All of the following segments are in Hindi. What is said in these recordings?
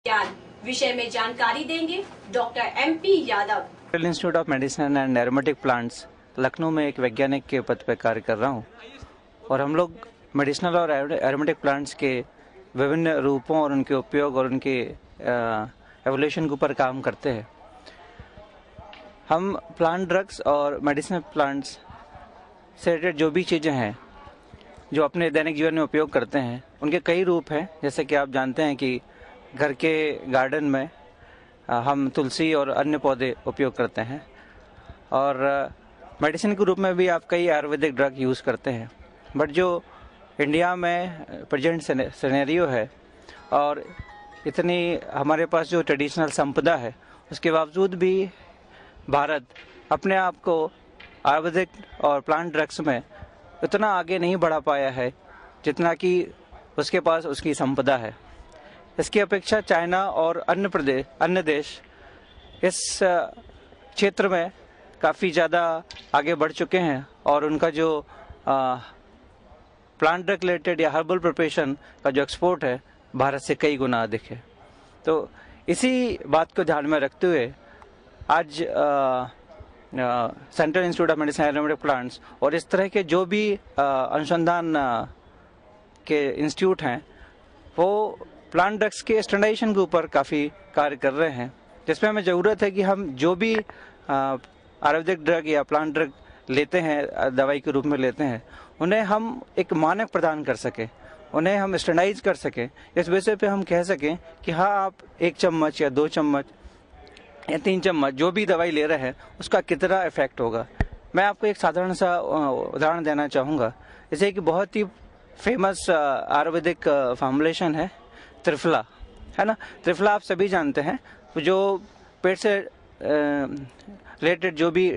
ज्ञान विषय में जानकारी देंगे doctor MP Yadav. Central institute of medicine and aromatic plants Lucknow में एक वैज्ञानिक के पद पर कार्य कर रहा हूँ और हम लोग मेडिसिनल और एरोमेटिक प्लांट्स के विभिन्न रूपों और उनके उपयोग और उनके एवोल्यूशन के ऊपर काम करते हैं। हम प्लांट ड्रग्स और मेडिसिनल प्लांट्स से रिलेटेड जो भी चीज़ें हैं जो अपने दैनिक जीवन में उपयोग करते हैं उनके कई रूप हैं। जैसे कि आप जानते हैं कि घर के गार्डन में हम तुलसी और अन्य पौधे उपयोग करते हैं और मेडिसिन के रूप में भी आप कई आयुर्वेदिक ड्रग यूज़ करते हैं। बट जो इंडिया में प्रेजेंट सिनेरियो है और इतनी हमारे पास जो ट्रेडिशनल संपदा है उसके बावजूद भी भारत अपने आप को आयुर्वेदिक और प्लांट ड्रग्स में उतना आगे नहीं बढ़ा पाया है जितना कि उसके पास उसकी संपदा है। इसकी अपेक्षा चाइना और अन्य देश इस क्षेत्र में काफ़ी ज़्यादा आगे बढ़ चुके हैं और उनका जो प्लांट ड्रग रिलेटेड या हर्बल प्रिपरेशन का जो एक्सपोर्ट है भारत से कई गुना अधिक है। तो इसी बात को ध्यान में रखते हुए आज central institute of medicine and aromatic plants और इस तरह के जो भी अनुसंधान के इंस्टीट्यूट हैं वो प्लांट ड्रग्स के स्टैंडर्डाइजेशन के ऊपर काफ़ी कार्य कर रहे हैं, जिसमें हमें ज़रूरत है कि हम जो भी आयुर्वेदिक ड्रग या प्लांट ड्रग लेते हैं, दवाई के रूप में लेते हैं, उन्हें हम एक मानक प्रदान कर सकें, उन्हें हम स्टैंडर्डाइज कर सकें। इस विषय पे हम कह सकें कि हाँ, आप 1 चम्मच या 2 चम्मच या 3 चम्मच जो भी दवाई ले रहे हैं उसका कितना इफेक्ट होगा। मैं आपको एक साधारण सा उदाहरण देना चाहूँगा। जैसे कि बहुत ही फेमस आयुर्वेदिक फॉर्मुलेशन है त्रिफला, है ना। त्रिफला आप सभी जानते हैं, जो पेट से रिलेटेड जो भी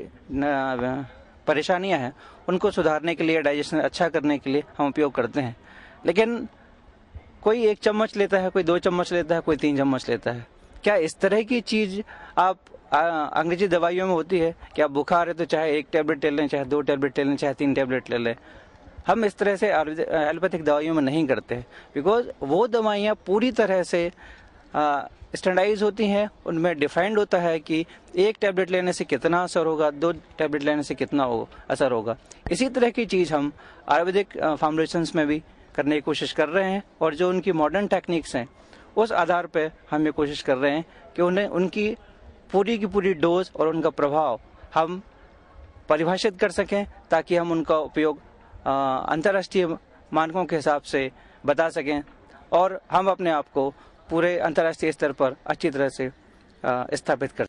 परेशानियां हैं उनको सुधारने के लिए, डाइजेशन अच्छा करने के लिए हम उपयोग करते हैं। लेकिन कोई 1 चम्मच लेता है, कोई 2 चम्मच लेता है, कोई 3 चम्मच लेता है। क्या इस तरह की चीज़ आप अंग्रेजी दवाइयों में होती है कि आप बुखार है तो चाहे 1 टैबलेट ले लें, चाहे 2 टैबलेट ले लें, चाहे 3 टैबलेट ले लें। हम इस तरह से एलोपैथिक दवाइयों में नहीं करते हैं, बिकॉज वो दवाइयाँ पूरी तरह से स्टैंडर्डाइज होती हैं। उनमें डिफाइंड होता है कि 1 टैबलेट लेने से कितना असर होगा, 2 टैबलेट लेने से कितना असर होगा। इसी तरह की चीज़ हम आयुर्वेदिक फॉर्मुलेशंस में भी करने की कोशिश कर रहे हैं और जो उनकी मॉडर्न टेक्निक्स हैं उस आधार पर हम ये कोशिश कर रहे हैं कि उन्हें उनकी पूरी की पूरी डोज और उनका प्रभाव हम परिभाषित कर सकें, ताकि हम उनका उपयोग अंतर्राष्ट्रीय मानकों के हिसाब से बता सकें और हम अपने आप को पूरे अंतर्राष्ट्रीय स्तर पर अच्छी तरह से स्थापित कर